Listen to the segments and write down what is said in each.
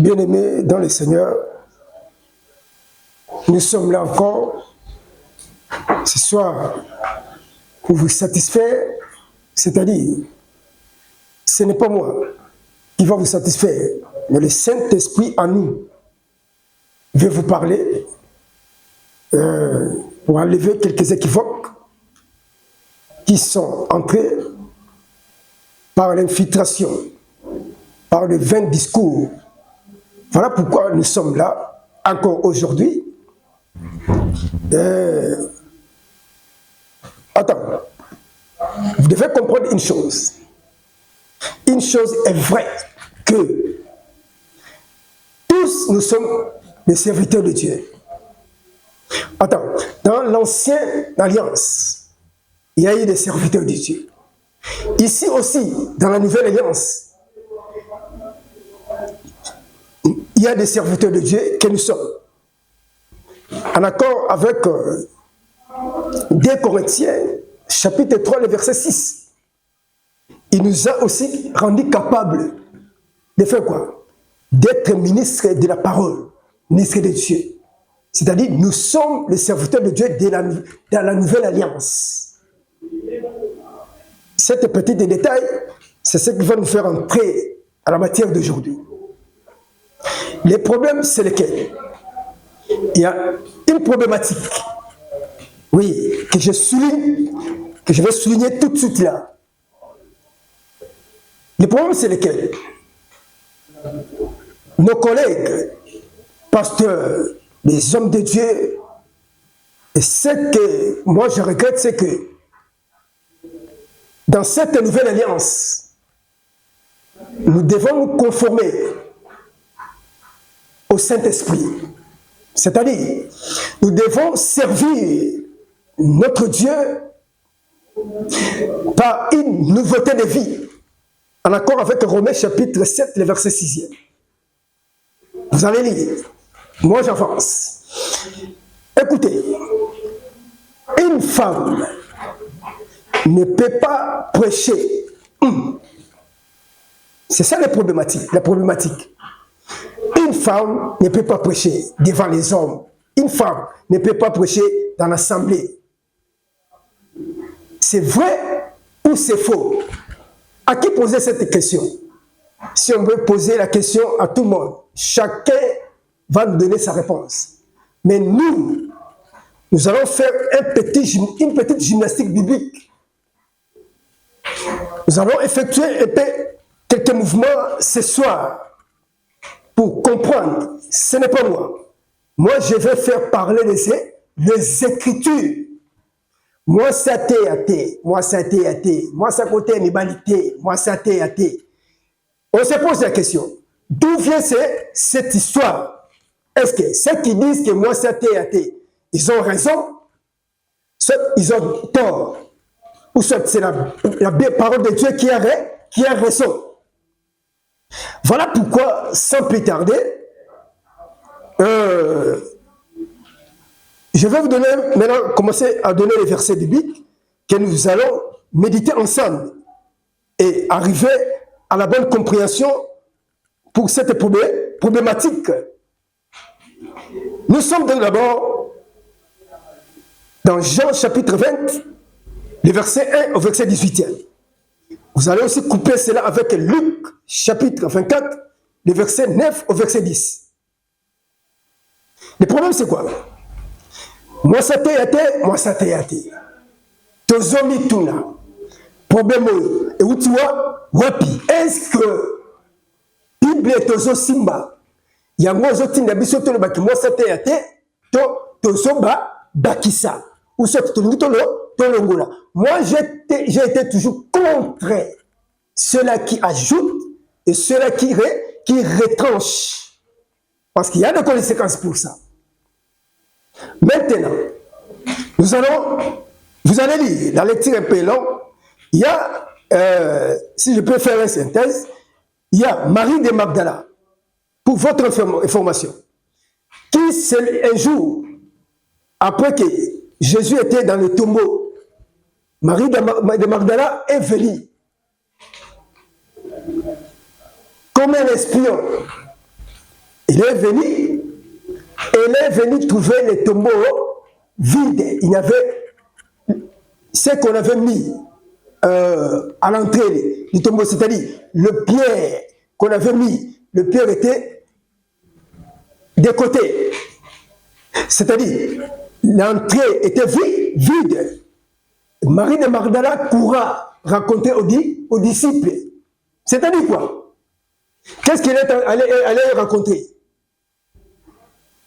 Bien-aimés dans le Seigneur, nous sommes là encore ce soir pour vous satisfaire, c'est-à-dire, ce n'est pas moi qui va vous satisfaire, mais le Saint-Esprit en nous veut vous parler pour enlever quelques équivoques qui sont entrés par l'infiltration, par le vain discours. Voilà pourquoi nous sommes là, encore aujourd'hui. Attends, vous devez comprendre une chose. Une chose est vraie, que tous nous sommes des serviteurs de Dieu. Attends, dans l'ancienne alliance, il y a eu des serviteurs de Dieu. Ici aussi, dans la nouvelle alliance, il y a des serviteurs de Dieu que nous sommes. En accord avec 2 Corinthiens, chapitre 3, le verset 6. Il nous a aussi rendu capables de faire quoi? D'être ministres de la parole, ministres de Dieu. C'est-à-dire, nous sommes les serviteurs de Dieu dans la nouvelle alliance. Cet petit détail, c'est ce qui va nous faire entrer à la matière d'aujourd'hui. Les problèmes, c'est lesquels? Il y a une problématique, oui, que je vais souligner tout de suite là. Les problèmes, c'est lesquels? Nos collègues, pasteurs, les hommes de Dieu, et ce que moi je regrette, c'est que dans cette nouvelle alliance, nous devons nous conformer au Saint-Esprit. C'est-à-dire, nous devons servir notre Dieu par une nouveauté de vie, en accord avec Romains chapitre 7, le verset 6e. Vous allez lire. Moi, j'avance. Écoutez, une femme ne peut pas prêcher. C'est ça la problématique. Une femme ne peut pas prêcher devant les hommes. Une femme ne peut pas prêcher dans l'assemblée. C'est vrai ou c'est faux? À qui poser cette question? Si on veut poser la question à tout le monde, chacun va nous donner sa réponse. Mais nous allons faire une petite gymnastique biblique. Nous allons effectuer quelques mouvements ce soir pour comprendre. Ce n'est pas moi. Moi, je vais faire parler les Écritures. Moi, c'est athée. Moi, c'est athée. Moi, c'est côté nibalité. Moi, c'est athée. On se pose la question. D'où vient cette histoire? Est-ce que ceux qui disent que moi, c'est athée, ils ont raison? Soit ils ont tort? Ou soit c'est la parole de Dieu qui a raison? Voilà pourquoi, sans plus tarder, je vais vous donner, maintenant, commencer à donner les versets bibliques que nous allons méditer ensemble et arriver à la bonne compréhension pour cette problématique. Nous sommes donc d'abord dans Jean chapitre 20, le verset 1 au verset 18e. Vous allez aussi couper cela avec Luc chapitre 24, le verset 9 au verset 10. Le problème, c'est quoi? Moi, ça t'est athée. Tozomi tuna. Problème, et où tu vois, wapi. Est-ce que Bible est tozo simba? Il y a moi, zotinda bisoto le baki, moi, ça t'est athée. Tozoba bakisa. Ou soit tolongola. Moi, j'ai été toujours contre ceux-là qui ajoutent et ceux-là qui retranchent. Parce qu'il y a des conséquences pour ça. Maintenant, vous allez lire, la lecture est un peu longue. Il y a, si je peux faire une synthèse, il y a Marie de Magdala, pour votre information, qui un jour, après que Jésus était dans le tombeau, Marie de Magdala est venue comme un espion il est venu trouver les tombeaux vides. Il y avait ce qu'on avait mis à l'entrée du tombeau, c'est-à-dire le pierre qu'on avait mis, le pierre était de côté. C'est-à-dire, l'entrée était vide. Marie de Magdala courra raconter aux disciples. C'est-à-dire quoi? Qu'est-ce qu'il est allé raconter?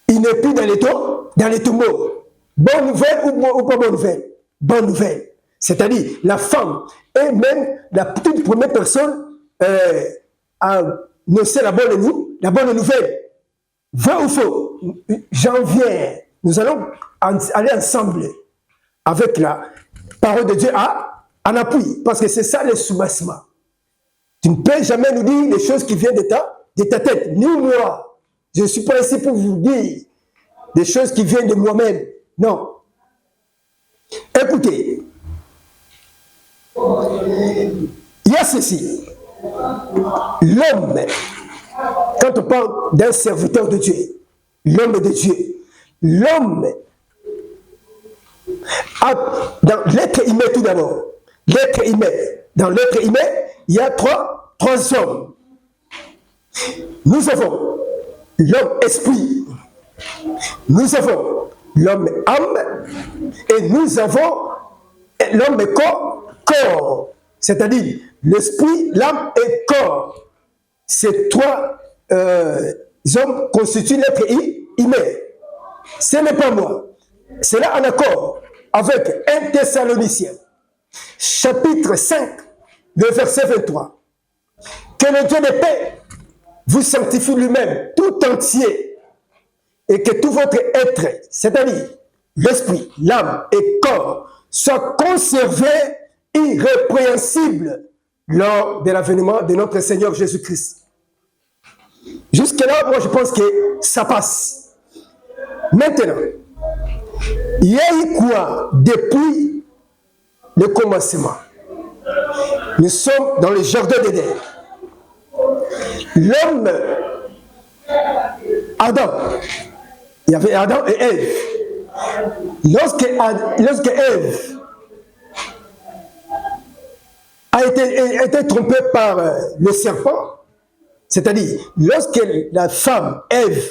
Il n'est plus dans les tombeaux. Bonne nouvelle ou pas bonne nouvelle? Bonne nouvelle. C'est-à-dire, la femme est même la toute première personne à annoncer la bonne nouvelle. Vrai ou faux? J'en viens. Nous allons aller ensemble avec la parole de Dieu en appui. Parce que c'est ça le soubassement. Tu ne peux jamais nous dire les choses qui viennent de ta tête. Ni moi. Je ne suis pas ici pour vous dire des choses qui viennent de moi-même. Non. Écoutez. Il y a ceci. L'homme, quand on parle d'un serviteur de Dieu, l'homme de Dieu, l'homme a, dans l'être humain tout d'abord, l'être humain, dans l'être humain, il y a trois hommes. Nous avons l'homme esprit, nous avons l'homme âme, et nous avons l'homme corps, c'est-à-dire l'esprit, l'âme et corps. Ces trois hommes constituent l'être humain. Ce n'est pas moi. C'est là en accord avec 1 Thessaloniciens, chapitre 5, le verset 23. Que le Dieu de paix vous sanctifie lui-même tout entier et que tout votre être, c'est-à-dire l'esprit, l'âme et corps, soit conservé irrépréhensible lors de l'avènement de notre Seigneur Jésus-Christ. Jusque-là, moi je pense que ça passe. Maintenant, il y a eu quoi depuis le commencement? Nous sommes dans le jardin d'Éden. L'homme, Adam, il y avait Adam et Ève. Lorsque Ève a été trompée par le serpent, c'est-à-dire lorsque la femme Ève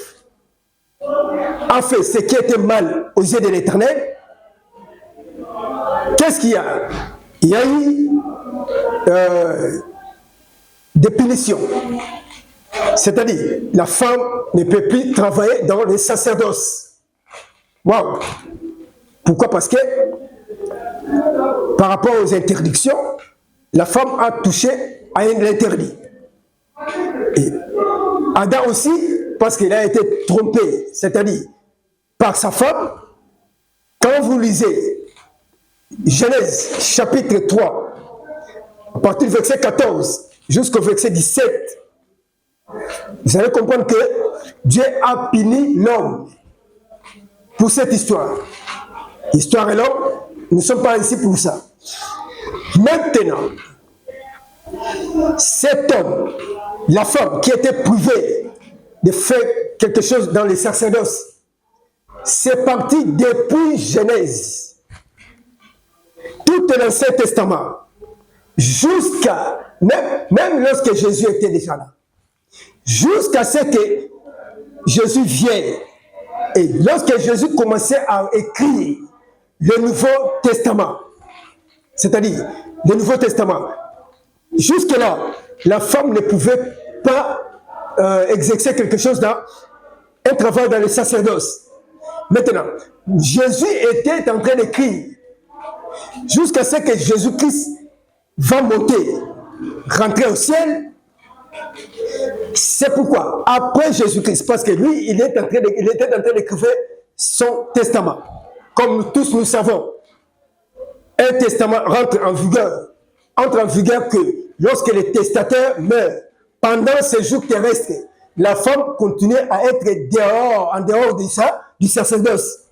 a fait ce qui était mal aux yeux de l'Éternel, qu'est-ce qu'il y a? Il y a eu des punitions. C'est-à-dire, la femme ne peut plus travailler dans les sacerdoces. Waouh! Pourquoi? Parce que, par rapport aux interdictions, la femme a touché à un interdit. Et Adam aussi, parce qu'il a été trompé, c'est-à-dire par sa femme. Quand vous lisez Genèse chapitre 3, à partir du verset 14 jusqu'au verset 17, vous allez comprendre que Dieu a puni l'homme pour cette histoire. L'histoire est l'homme, nous ne sommes pas ici pour ça. Maintenant, cet homme, la femme qui était privée de faire quelque chose dans les sacerdoces, c'est parti depuis Genèse, tout l'Ancien Testament, jusqu'à, même lorsque Jésus était déjà là, jusqu'à ce que Jésus vienne. Et lorsque Jésus commençait à écrire le Nouveau Testament, c'est-à-dire le Nouveau Testament, jusque-là, la femme ne pouvait pas exercer quelque chose dans un travail dans le sacerdoce. Maintenant, Jésus était en train d'écrire jusqu'à ce que Jésus-Christ va monter, rentrer au ciel. C'est pourquoi, après Jésus-Christ, parce que lui, il était en train d'écrire son testament. Comme tous nous savons, un testament entre en vigueur que lorsque le testateur meurt, pendant ce jours terrestres, la femme continue à être en dehors du sacerdoce.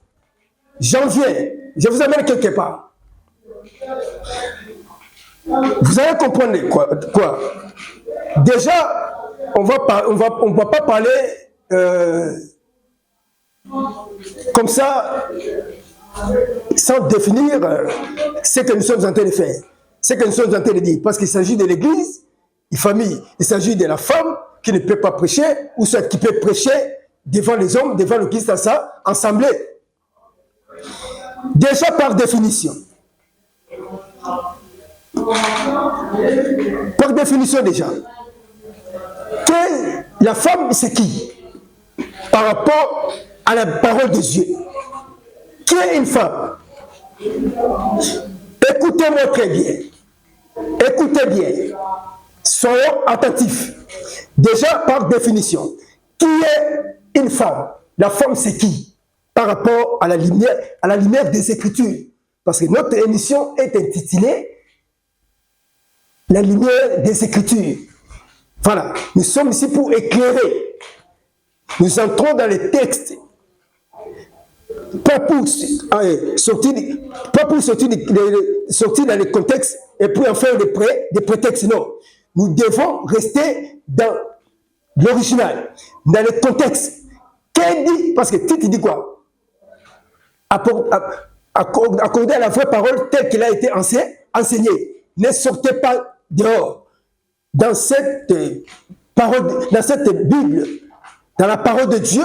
J'en viens, je vous amène quelque part. Vous allez comprendre quoi? Déjà, on va pas parler comme ça, sans définir ce que nous sommes en train de faire, ce que nous sommes en train de dire. Parce qu'il s'agit de l'église, une famille, il s'agit de la femme qui ne peut pas prêcher, ou soit qui peut prêcher devant les hommes, devant le Christ, ensemble. Déjà par définition. Par définition déjà. Que la femme, c'est qui? Par rapport à la parole de Dieu. Qui est une femme? Écoutez-moi très bien. Écoutez bien. Soyons attentifs. Déjà, par définition, qui est une femme? La femme, c'est qui? Par rapport à la lumière des Écritures. Parce que notre émission est intitulée La lumière des Écritures. Voilà, nous sommes ici pour éclairer. Nous entrons dans les textes. Pas pour sortir dans les contextes et puis en faire des prétextes. Non. Nous devons rester dans l'original, dans le contexte. Qu'elle dit, parce que Tite dit quoi? Accordez à la vraie parole telle qu'elle a été enseignée. Ne sortez pas dehors. Dans cette parole, dans cette Bible, dans la parole de Dieu,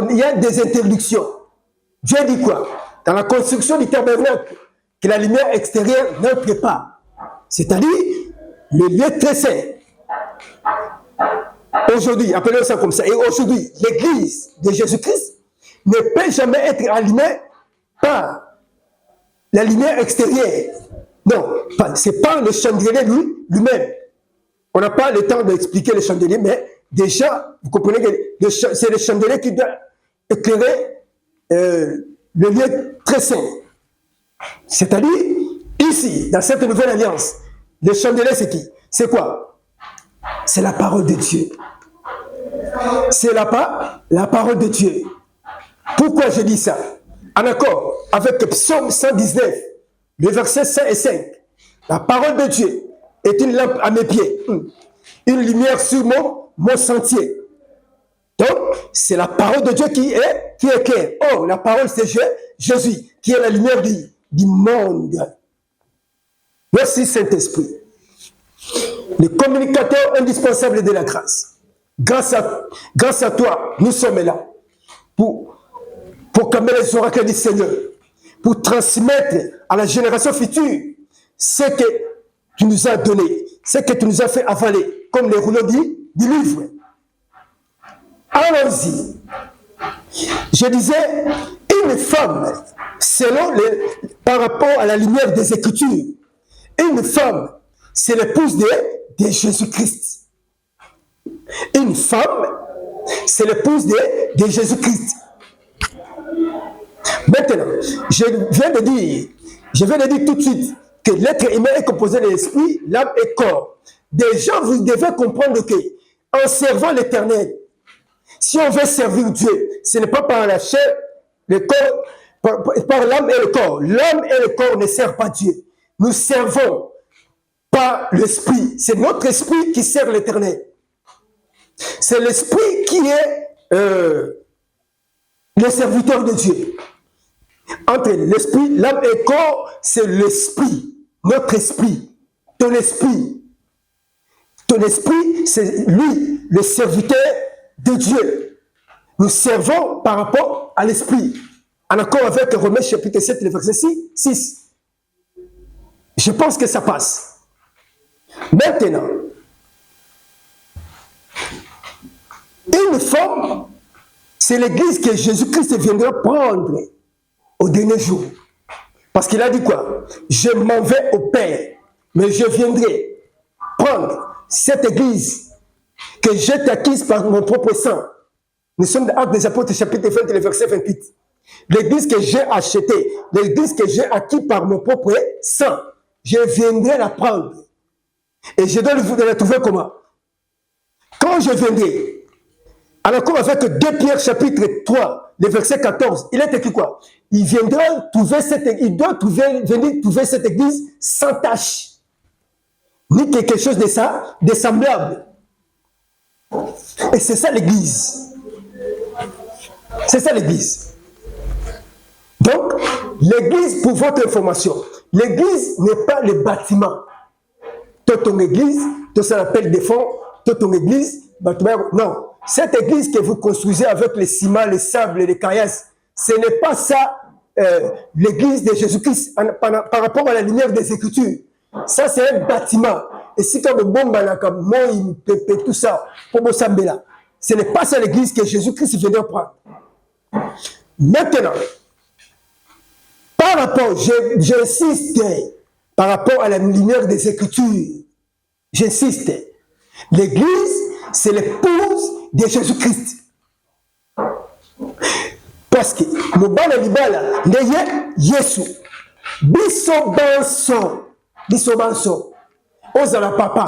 il y a des interdictions. Dieu dit quoi? Dans la construction du tabernacle, que la lumière extérieure n'entre pas. C'est-à-dire le lieu très saint. Aujourd'hui, appelons ça comme ça, et aujourd'hui, l'église de Jésus-Christ ne peut jamais être allumée par la lumière extérieure. Non, c'est pas le chandelier lui-même. On n'a pas le temps d'expliquer le chandelier, mais déjà, vous comprenez que c'est le chandelier qui doit éclairer le lieu très saint. C'est-à-dire, ici, dans cette nouvelle alliance, le chandelier, c'est qui? C'est quoi? C'est la parole de Dieu. C'est la parole de Dieu. Pourquoi je dis ça? En accord avec Psaume 119, le verset 5 et 5. La parole de Dieu est une lampe à mes pieds, une lumière sur mon sentier. Donc, c'est la parole de Dieu qui est claire. Oh, la parole, c'est Jésus, qui est la lumière du monde. Merci Saint-Esprit. Le communicateur indispensable de la grâce. Grâce à toi, nous sommes là pour calmer les oracles du Seigneur, pour transmettre à la génération future ce que tu nous as donné, ce que tu nous as fait avaler, comme les rouleaux du livre. Allons-y. Je disais, une femme, par rapport à la lumière des Écritures, une femme, c'est l'épouse de Jésus-Christ. Une femme, c'est l'épouse de Jésus-Christ. Maintenant, je viens de dire tout de suite que l'être humain est composé de l'esprit, l'âme et corps. Déjà, vous devez comprendre que, en servant l'Éternel, si on veut servir Dieu, ce n'est pas par la chair, le corps, par l'âme et le corps. L'âme et le corps ne servent pas Dieu. Nous servons par l'esprit. C'est notre esprit qui sert l'Éternel. C'est l'esprit qui est le serviteur de Dieu. Entre l'esprit, l'âme et le corps, c'est l'esprit, notre esprit, ton esprit. Ton esprit, c'est lui, le serviteur de Dieu. Nous servons par rapport à l'esprit. En accord avec Romains chapitre 7, le verset 6. Je pense que ça passe. Maintenant, une femme, c'est l'église que Jésus-Christ viendra prendre au dernier jour. Parce qu'il a dit quoi? Je m'en vais au Père, mais je viendrai prendre cette église que j'ai acquise par mon propre sang. Nous sommes dans Actes des Apôtres, chapitre 20, le verset 28. L'église que j'ai achetée, l'église que j'ai acquise par mon propre sang, je viendrai la prendre. Et je dois la trouver comment? Quand je viendrai, en accord avec 2 Pierre chapitre 3, le verset 14, il est écrit quoi? Il doit venir trouver cette église sans tache, ni quelque chose de semblable. Et c'est ça l'église. C'est ça l'église. Donc, l'église, pour votre information, l'église n'est pas le bâtiment. Ton église, ça l'appelle des fonds, ton église, non. Cette église que vous construisez avec les ciments, les sables, les caillasses, ce n'est pas ça l'église de Jésus-Christ par rapport à la lumière des Écritures. Ça, c'est un bâtiment. Et si comme bon tout ça, ce n'est pas ça l'église que Jésus-Christ vient de prendre. Maintenant, par rapport, j'insiste, par rapport à la lumière des Écritures, j'insiste, l'église, c'est l'épouse de Jésus-Christ. Parce que le bala libala, ndeye Yesu, biso banso, ozala papa,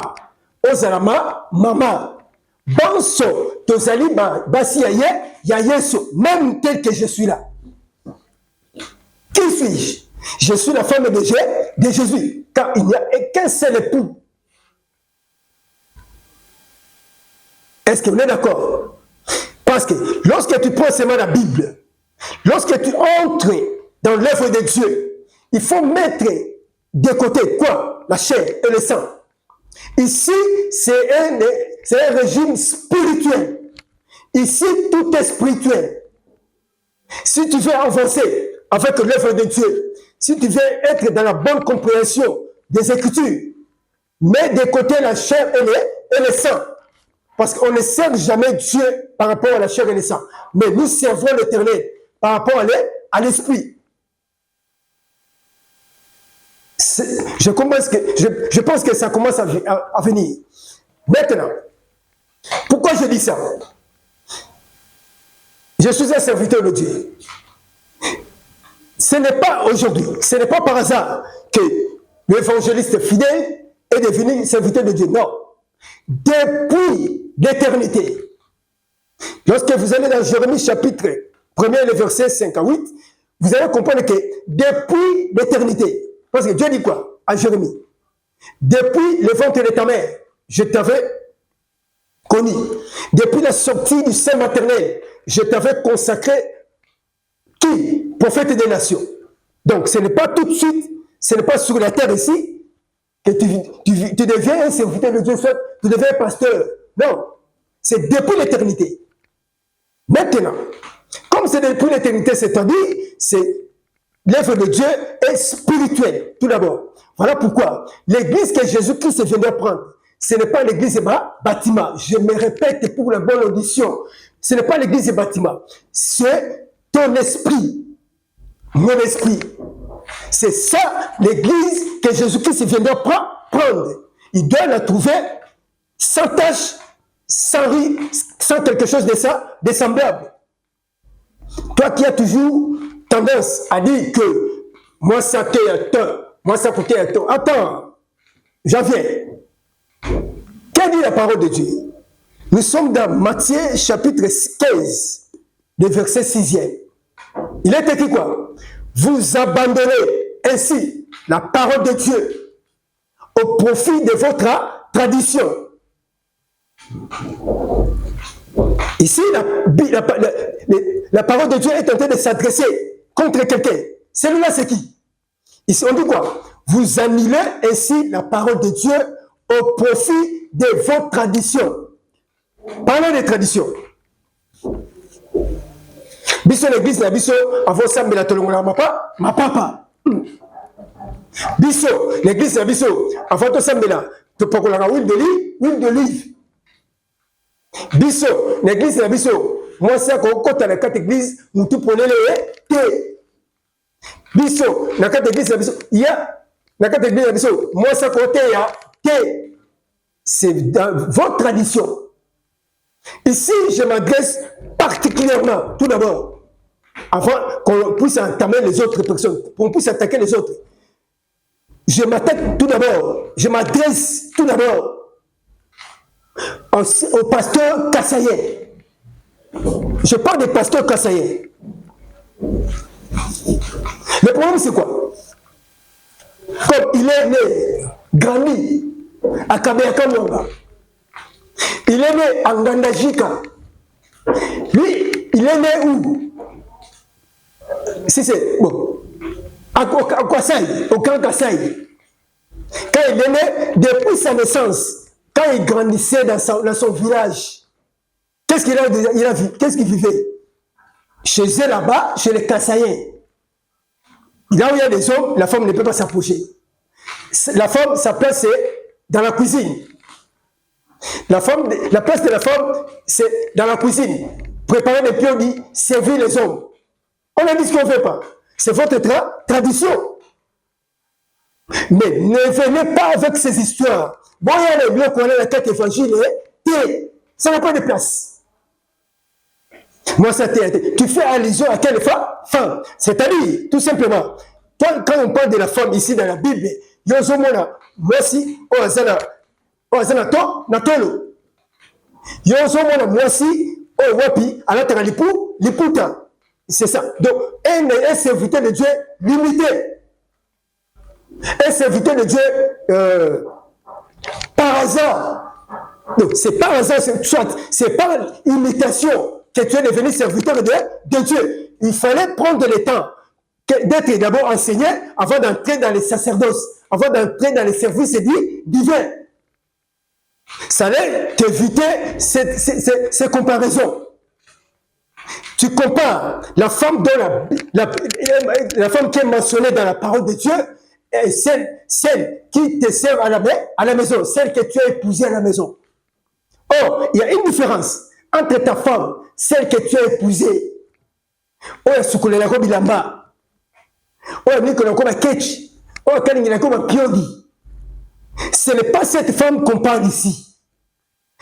ozala maman, banso, tozali basi ya Yesu, même tel que je suis là. Qui suis-je? Je suis la femme de Jésus, car il n'y a qu'un seul époux. Est-ce que vous êtes d'accord? Parce que lorsque tu prends seulement la Bible, lorsque tu entres dans l'œuvre de Dieu, il faut mettre de côté quoi? La chair et le sang. Ici, c'est un régime spirituel. Ici, tout est spirituel. Si tu veux avancer avec l'œuvre de Dieu, si tu veux être dans la bonne compréhension des Écritures, mets de côté la chair et le sang. Parce qu'on ne sert jamais Dieu par rapport à la chair et le sang. Mais nous servons l'Éternel par rapport à l'Esprit. Je pense que ça commence à venir. Maintenant, pourquoi je dis ça? Je suis un serviteur de Dieu. Ce n'est pas aujourd'hui, ce n'est pas par hasard que l'évangéliste fidèle est devenu serviteur de Dieu. Non. Depuis l'éternité. Lorsque vous allez dans Jérémie chapitre 1er, le verset 5 à 8, vous allez comprendre que depuis l'éternité, parce que Dieu dit quoi à Jérémie? Depuis le ventre de ta mère, je t'avais connu. Depuis la sortie du sein maternel, je t'avais consacré qui? Prophète des nations. Donc ce n'est pas tout de suite, ce n'est pas sur la terre ici, que tu deviens un serviteur de Dieu, tu deviens un pasteur. Non, c'est depuis l'éternité. Maintenant, comme c'est depuis l'éternité, c'est-à-dire, l'œuvre de Dieu est spirituelle, tout d'abord. Voilà pourquoi l'église que Jésus-Christ vient de prendre, ce n'est pas l'église bâtiment. Je me répète pour la bonne audition. Ce n'est pas l'église bâtiment. C'est ton esprit, mon esprit. C'est ça l'église que Jésus-Christ vient de prendre. Il doit la trouver sans tâche, sans rire, sans quelque chose de semblable. Toi qui as toujours tendance à dire que moi ça t'est un temps, moi ça coûtait un temps. Attends, j'en viens. Qu'a dit la parole de Dieu? Nous sommes dans Matthieu chapitre 15, le verset 6e. Il est écrit quoi? Vous abandonnez ainsi la parole de Dieu au profit de votre tradition. Ici, la parole de Dieu est en train de s'adresser contre quelqu'un. Celui-là, c'est qui? Ici, on dit quoi? Vous annulez ainsi la parole de Dieu au profit de vos traditions. Parlons des traditions. Biso l'église na biso avant ça la tolongola ma papa. Biso l'église na biso avant to sambela to pakola huile d'olive. Biso l'église na biso moi ça ko kota na quatre église mutu ponele te. Biso na quatre église na biso ya na quatre église na biso moi ça ko te ya te. C'est dans votre tradition. Ici, je m'adresse particulièrement, tout d'abord, avant qu'on puisse entamer les autres personnes, qu'on puisse attaquer les autres. Je m'attaque tout d'abord, je m'adresse tout d'abord au pasteur Kassaye. Je parle des pasteurs Kassaye. Le problème, c'est quoi? Comme il est né, grandi à Kabeakamwanga, il est né en Gandajika. Lui, il est né où? Si c'est bon, à Kassai, au Grand Kassai. Quand il est né, depuis sa naissance, quand il grandissait dans son village, qu'est-ce qu'il a vu? Qu'est-ce qu'il vivait? Chez eux là-bas, chez les Kassaïens. Là où il y a des hommes, la femme ne peut pas s'approcher. La femme, sa place, c'est dans la cuisine. La place de la femme, c'est dans la cuisine. Préparer les pieds, on dit, servir les hommes. On a dit ce qu'on ne fait pas. C'est votre tradition. Mais ne venez pas avec ces histoires. Bon, il y a les bleus qu'on a la tête évangile, ça n'a pas de place. Moi, ça tu fais allusion à quelle femme? C'est-à-dire, tout simplement, quand on parle de la femme ici dans la Bible, Yozomona, voici, Natolo. Yozomona, voici, Wapi, Alatara Liputa. C'est ça. Donc, elle est serviteur de Dieu limité. Un serviteur de Dieu par hasard. Donc, c'est par hasard, c'est par imitation que tu es devenu serviteur de Dieu. Il fallait prendre le temps d'être d'abord enseigné avant d'entrer dans les sacerdoces, avant d'entrer dans les services divins. Ça allait t'éviter ces comparaisons. Tu compares la femme la femme qui est mentionnée dans la parole de Dieu et celle qui te sert à la maison, celle que tu as épousée à la maison. Or, il y a une différence entre ta femme, celle que tu as épousée, ce n'est pas cette femme qu'on parle ici.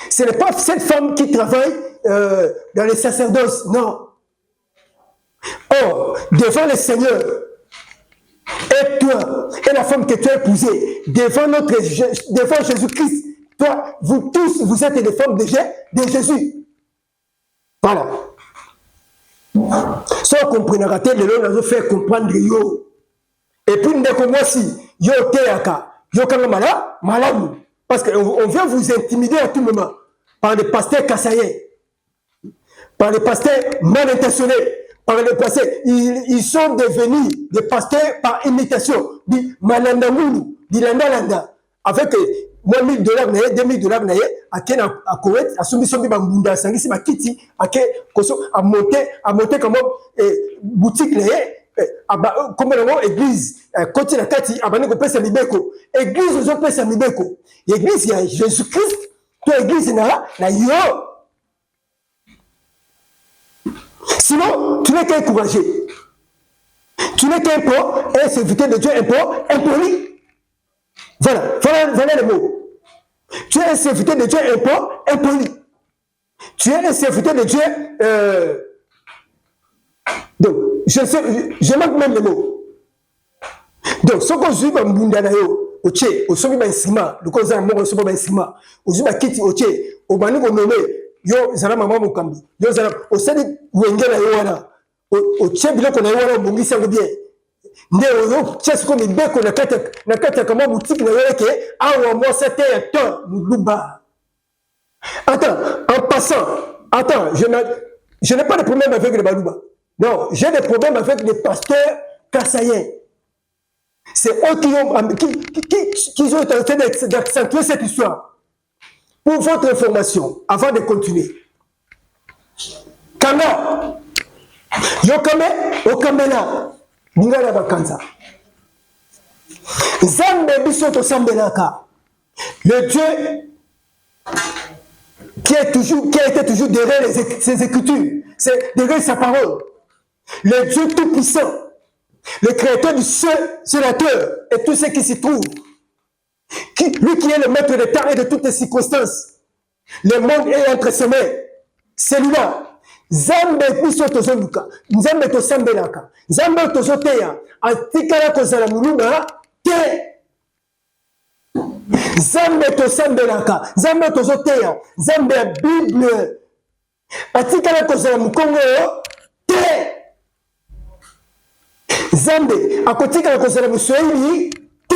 Ce n'est pas cette femme qui travaille dans les sacerdoces, non. Or, devant le Seigneur, et toi, et la femme que tu as épousée, devant Jésus-Christ, toi, vous tous, vous êtes des femmes de Jésus. Voilà. Si on comprendra, nous faire comprendre yo. Et puis, moi si, yo teaka, yo kanga malamu. Parce qu'on vient vous intimider à tout moment par les pasteurs kassaïens, par les pasteurs mal intentionnés, par les pasteurs. Ils sont devenus des pasteurs par imitation. Dit Malanda Moulou, dit Landa. Avec moi, $1000, $2000, à Koweït, à Soumi Bambunda, Sangisi Makiti, à monter comme boutique, comme église, côté la Kati, à Baneko Pesa Mibeko, église, ils ont Pesa Mibeko. L'église, il y a Jésus-Christ, toi, église, il y a yo. Sinon, tu n'es qu'un courageux. Tu n'es qu'un pauvre, un serviteur de Dieu, un pauvre, impoli. Voilà le mot. Tu es un serviteur de Dieu, un pauvre, impoli. Tu es un serviteur de Dieu, donc, je manque même le mot. Donc, ce qu'on joue dans Mbundanayo, au Tché, au Sobi Bansima, le cause d'un mot au Sobi Bansima, au Zuba Kiti, au Tché, au Banu Nommé, Yo Zara Maman Mukambi, Yo Zara, au Sadi Wengela Yoana, au Tché Bilo qu'on a eu au Bungi Sangobier. Néo, Tché, ce qu'on est bien qu'on a quatre comme boutique, n'a eu que, ah, moi, c'était un temps, Louba. Attends, en passant, je n'ai pas de problème avec le Balouba. Non, j'ai des problèmes avec les pasteurs kassaïens. C'est eux qui ont été en train d'accentuer cette histoire. Pour votre information, avant de continuer. Kanga, Yokame, Okamela, Ningala Bakanza. Zambe Bisoto Sambelaka. Le Dieu qui a été toujours derrière ses écritures, derrière sa parole. Le Dieu tout-puissant, le créateur du ciel, sur la terre et tout ce qui s'y trouve. Lui qui est le maître des temps et de toutes les circonstances. Le monde est entre ses mains. C'est lui-là. Zambe biso tozoluka, Nzambe tosambelaka, Nzambe tozoteya, atikala kozala muluma te. Nzambe tosambelaka, Nzambe tozoteya, Nzambe ya Bible, atikala kozala mukongo te. Nzambe akotikala kozala muswahili te.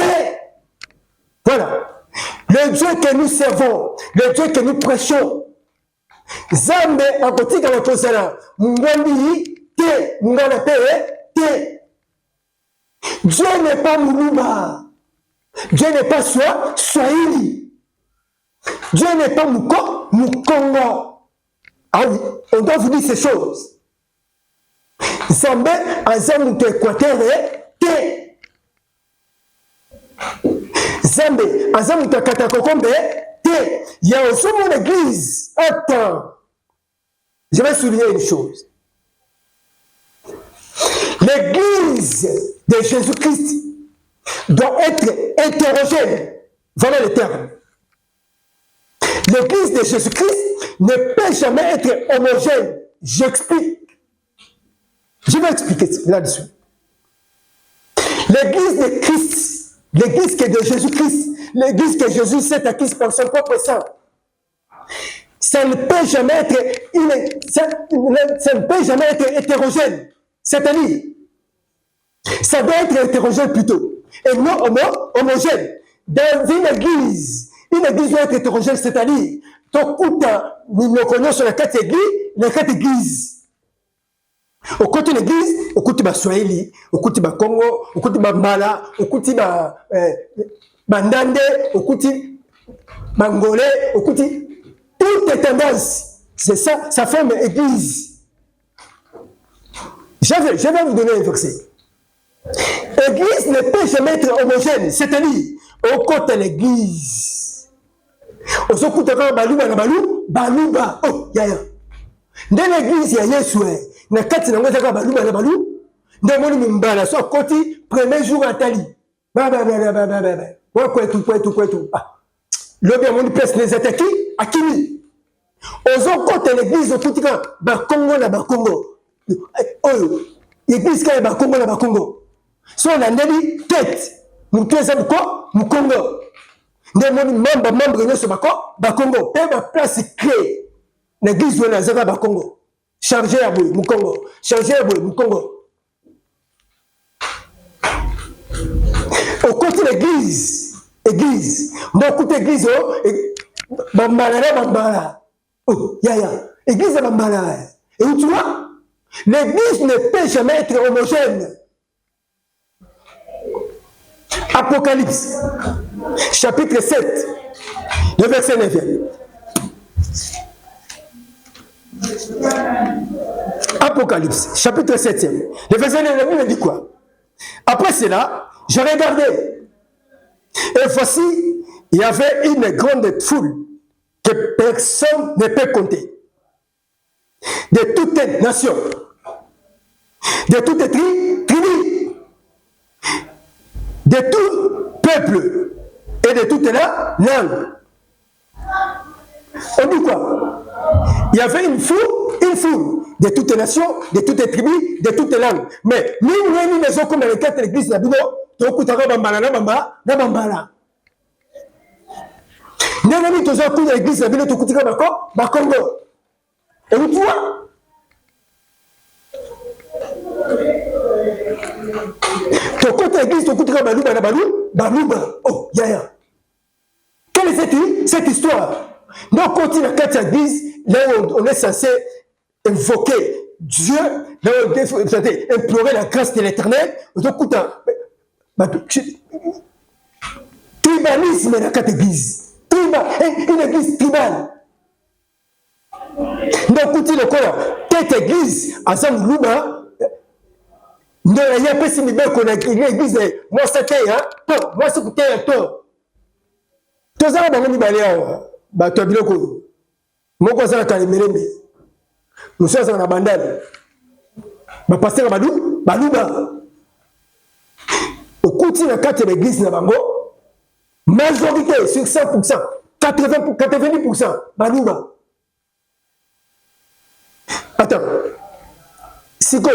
Voilà. Le Dieu que nous servons, le Dieu que nous prêchons, Zambe akotika na kosala mungwandi te, mungana te. Dieu n'est pas Moulouba. Dieu n'est pas Swahili. Dieu n'est pas Moukongo. Ah oui, on doit vous dire ces choses. Zambé azamu te Équateur te. Zambé azamu te Katakokombe te. Il y a aussi mon église. Attends. Je vais souligner une chose. L'église de Jésus-Christ doit être hétérogène. Voilà le terme. L'église de Jésus-Christ ne peut jamais être homogène. J'explique. Je vais expliquer là-dessus. L'église de Christ, l'église qui est de Jésus-Christ, l'église que Jésus s'est acquise par son propre sang, ça ne peut jamais être hétérogène. C'est-à-dire, ça doit être hétérogène plutôt, et non homogène. Dans une église doit être hétérogène, c'est-à-dire, nous connaissons sur la quatre églises. Au côté de l'église, au côté de Swahili, au côté de Congo, au côté de Mala, au côté de Bandande, au côté de Mangolais, au côté. Toutes les tendances, c'est ça, ça forme église. Je vais vous donner un verset. L'église ne peut jamais être homogène, c'est-à-dire, au côté de l'église. Au côté de Baluba, oh, yaya. Dans l'église, il y a Yesoué. Na kati na ngozaka baluba na balu ndemoni mimbala so koti premier jour atali ba wa kwetu le bien mon place les attaquer akini ozo kote l'église okutika ba Congo na ba Congo oyo église ka ba Congo na ba Congo so na ndeli tête muteza mu Congo ndemoni membre nyoso ba Congo pe ba place clé l'église na zaka ba Congo. Chargé à bout, Moukongo. Chargé à bout, Moukongo. Au côté de l'église, beaucoup d'églises, Bambala. Oh, yaya. Église de Bambala. Et où tu vois, l'église ne peut jamais être homogène. Apocalypse, chapitre 7, le verset 9. Apocalypse, chapitre 7. Le verset 9, il dit quoi? Après cela, je regardais. Et voici, il y avait une grande foule que personne ne peut compter. De toutes les nations, de toutes les tribus, de tout peuple et de toutes les langues. On dit quoi? Il y avait une foule de toutes les nations, de toutes les tribus, de toutes les langues. Mais nous, nous comme dans les quatre églises de la Bible, nous avons Bambala. Nous avons comme dans l'église de la Bible, nous avons Congo. Et vous voyez? Tu côté l'église, tu as Baluba. Oh, yaya. Quelle est cette histoire? Donc, quand il y a quatre églises, là on est censé invoquer Dieu, là on est censé implorer la grâce de l'éternel. Donc, tribalisme dans la quatre églises. Une église tribale. Donc, quand il y a cette église, à Zamlouba, il y a pas si bien qu'on a une église, moi c'était un tort, moi c'était un tort. Tous ça, on va aller bato biloko moko za ka lemelembe muso za na bandali ba pasteur baluba okuti na kati de l'église na bango majorité sur 100%, 90% baluba. Attends, siko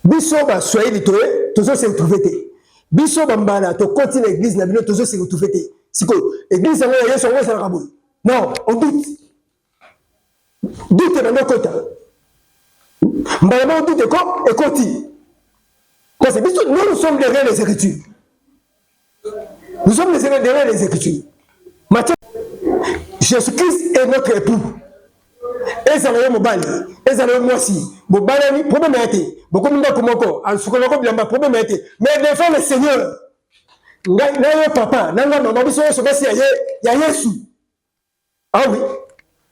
biso ba Swahili toé toujours se retrouver té biso bambala to continue l'église na bino toujours se retrouver té siko église na yo so ngesa na kabou. Non, on doute. Doute dans nos côtés. Mais on doute quoi et côté. Parce que nous sommes derrière les Écritures. Nous sommes derrière les Écritures. Matthieu, Jésus-Christ est notre époux. ezala yo mobali, ezala yo mwasi, bobalani, problème a été. Beaucoup de gens komoko, en soukoloko bilamba, problème a été. Mais devant le Seigneur, na yo papa, na maman, biso yo sobasi ya Yesu. Ah oui.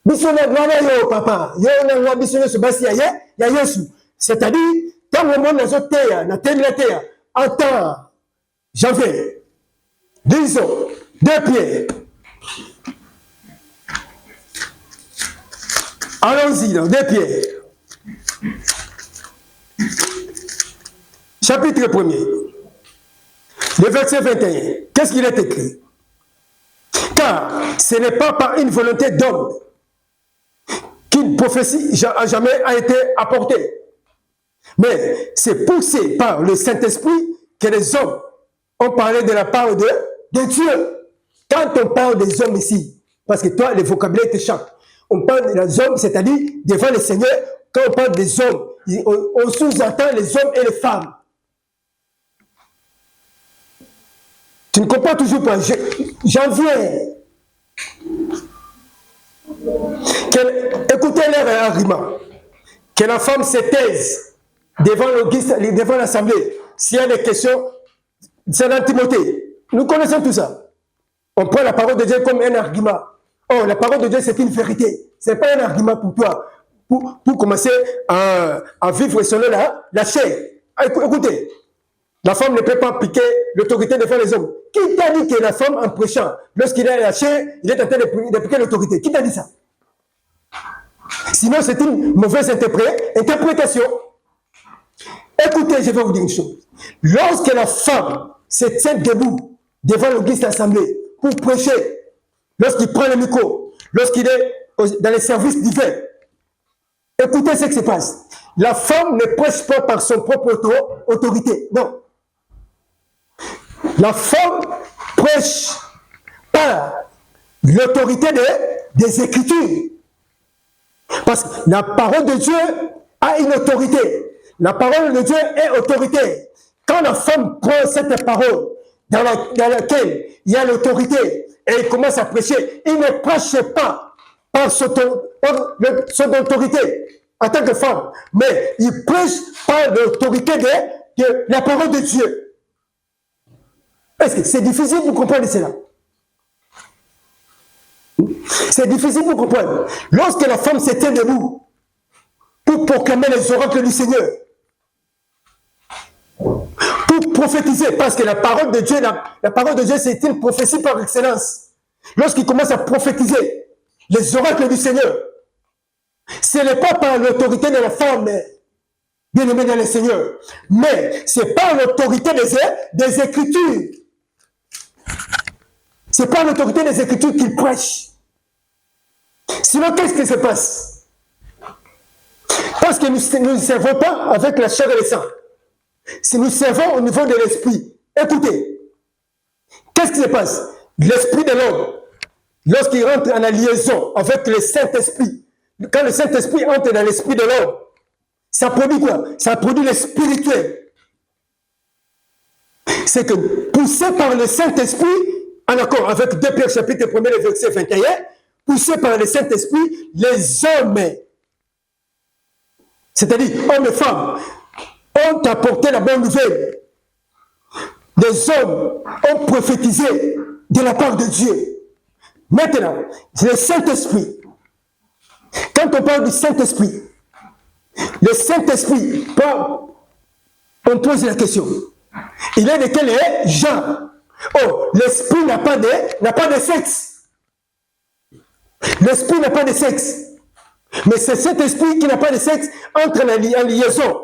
Biso na yo papa, yo na biso yo sobasi ya Yesu. C'est-à-dire, tant le monde na terre, na terre, attends, janvier, disons, 2 Pierre. Allons-y dans 2 Pierre. Chapitre 1er. Le verset 21. Qu'est-ce qu'il est écrit? Car ce n'est pas par une volonté d'homme qu'une prophétie jamais a été apportée. Mais c'est poussé par le Saint-Esprit que les hommes ont parlé de la part de Dieu. Quand on parle des hommes ici, parce que toi, le vocabulaire t'échappe, on parle des hommes, c'est-à-dire devant le Seigneur, quand on parle des hommes, on sous-entend les hommes et les femmes. Tu ne comprends toujours pas. J'en viens. Écoutez leur argument. Que la femme se taise devant l'assemblée. S'il y a des questions, c'est dans Timothée. Nous connaissons tout ça. On prend la parole de Dieu comme un argument. Oh, la parole de Dieu, c'est une vérité. Ce n'est pas un argument pour toi. Pour commencer à vivre selon la chair. Écoutez, la femme ne peut pas piquer l'autorité devant les hommes. Qui t'a dit que la femme, en prêchant, lorsqu'il a la chair, il est en train de piquer l'autorité? Qui t'a dit ça? Sinon, c'est une mauvaise interprétation. Écoutez, je vais vous dire une chose. Lorsque la femme se tient debout devant l'église d'assemblée pour prêcher, lorsqu'il prend le micro, lorsqu'il est dans les services divers, écoutez ce qui se passe. La femme ne prêche pas par son propre autorité. Non. La femme prêche par l'autorité des Écritures. Parce que la parole de Dieu a une autorité. La parole de Dieu est autorité. Quand la femme prend cette parole dans laquelle il y a l'autorité et il commence à prêcher, il ne prêche pas par son autorité en tant que femme, mais il prêche par l'autorité de la parole de Dieu. Est-ce que c'est difficile de comprendre cela? C'est difficile de comprendre. Lorsque la femme se tient debout pour proclamer les oracles du Seigneur, pour prophétiser, parce que la parole de Dieu, c'est une prophétie par excellence. Lorsqu'il commence à prophétiser les oracles du Seigneur, ce n'est pas par l'autorité de la femme, bien aimée dans le Seigneur, mais c'est par l'autorité des Écritures. C'est par l'autorité des Écritures qu'il prêche. Sinon, qu'est-ce qui se passe? Parce que nous ne servons pas avec la chair et le sang. Si nous servons au niveau de l'esprit, écoutez, qu'est-ce qui se passe? L'esprit de l'homme, lorsqu'il rentre en liaison avec le Saint-Esprit, quand le Saint-Esprit entre dans l'esprit de l'homme, ça produit quoi? Ça produit le spirituel. C'est que, poussé par le Saint-Esprit, en accord avec 2 Pierre chapitre 1er, verset 21, poussé par le Saint-Esprit, les hommes, c'est-à-dire hommes et femmes, ont apporté la bonne nouvelle. Les hommes ont prophétisé de la part de Dieu. Maintenant, le Saint-Esprit, quand on parle du Saint-Esprit, le Saint-Esprit, on pose la question, il est de quel genre? Oh, l'esprit n'a pas de sexe. L'esprit n'a pas de sexe. Mais c'est cet esprit qui n'a pas de sexe entre en liaison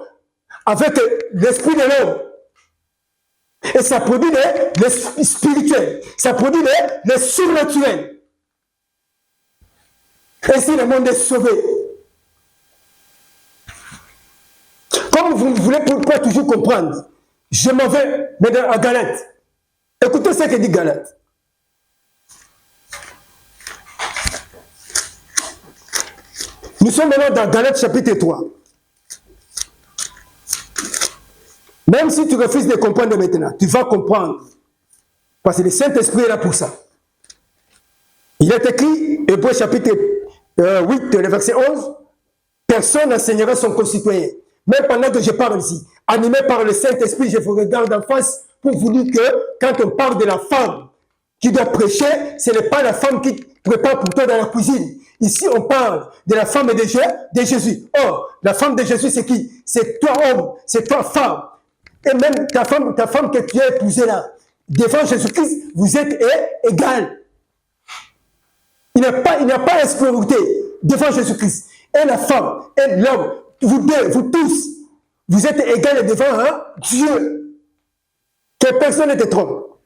avec l'esprit de l'homme. Et ça produit le spirituel. Ça produit le surnaturel. Ainsi, le monde est sauvé. Comme vous ne voulez pas toujours comprendre, je m'en vais maintenant à Galate. Écoutez ce que dit Galate. Nous sommes maintenant dans Galate chapitre 3. Même si tu refuses de comprendre maintenant, tu vas comprendre. Parce que le Saint-Esprit est là pour ça. Il est écrit, Hébreux chapitre 8, le verset 11, personne n'enseignera son concitoyen. Même pendant que je parle ici, animé par le Saint-Esprit, je vous regarde en face pour vous dire que quand on parle de la femme qui doit prêcher, ce n'est pas la femme qui prépare pour toi dans la cuisine. Ici, on parle de la femme de Jésus. Or, la femme de Jésus, c'est qui? C'est toi, homme, c'est toi, femme. Et même ta femme que tu as épousée là, devant Jésus-Christ, vous êtes égal. Il n'y a pas d'infériorité devant Jésus-Christ. Et la femme, et l'homme, vous deux, vous tous, vous êtes égaux devant Dieu. Que personne ne te trompe.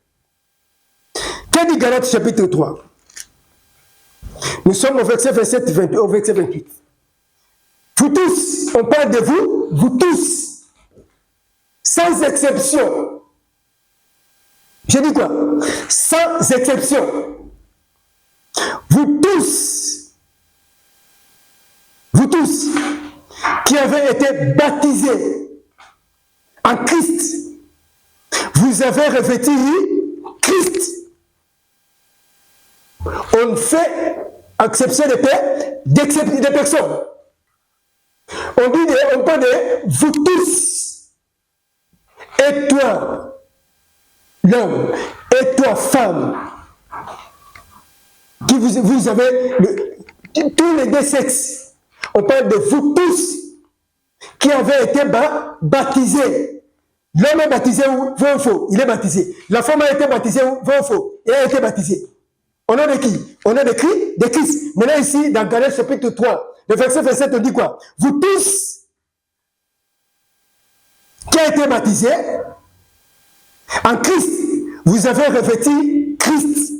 Que dit Galates chapitre 3? Nous sommes au verset 27, au verset 28. Vous tous, on parle de vous, vous tous, sans exception. Je dis quoi? Sans exception. Vous tous, qui avez été baptisés en Christ, vous avez revêtu Christ. On fait exception de personnes. On parle de vous tous. Et toi, l'homme, et toi, femme, qui vous avez tous les deux sexes. On parle de vous tous qui avez été baptisés. L'homme est baptisé ou faux? Il est baptisé. La femme a été baptisée ou faux? Elle a été baptisée. On a de qui? On a de Christ. Maintenant ici, dans Galates chapitre 3, le verset 27, on dit quoi? Vous tous qui avez été baptisés en Christ, vous avez revêtu Christ.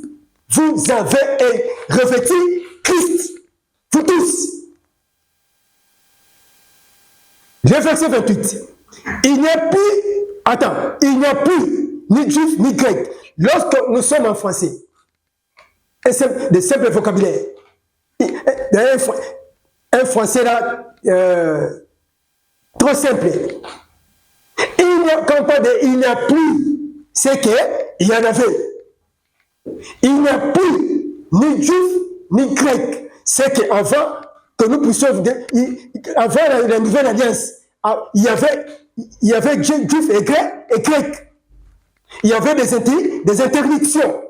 Vous avez revêtu Christ. Vous tous. Le verset 28. Il n'y a plus ni juif ni grec. Lorsque nous sommes en français, de simple vocabulaire, un français là, trop simple. Quand on parle de il n'y a plus, c'est qu'il y en avait. Il n'y a plus ni juif ni grec. C'est qu'avant que nous puissions, avant la nouvelle alliance, il y avait juif et grec. Il y avait des interdictions.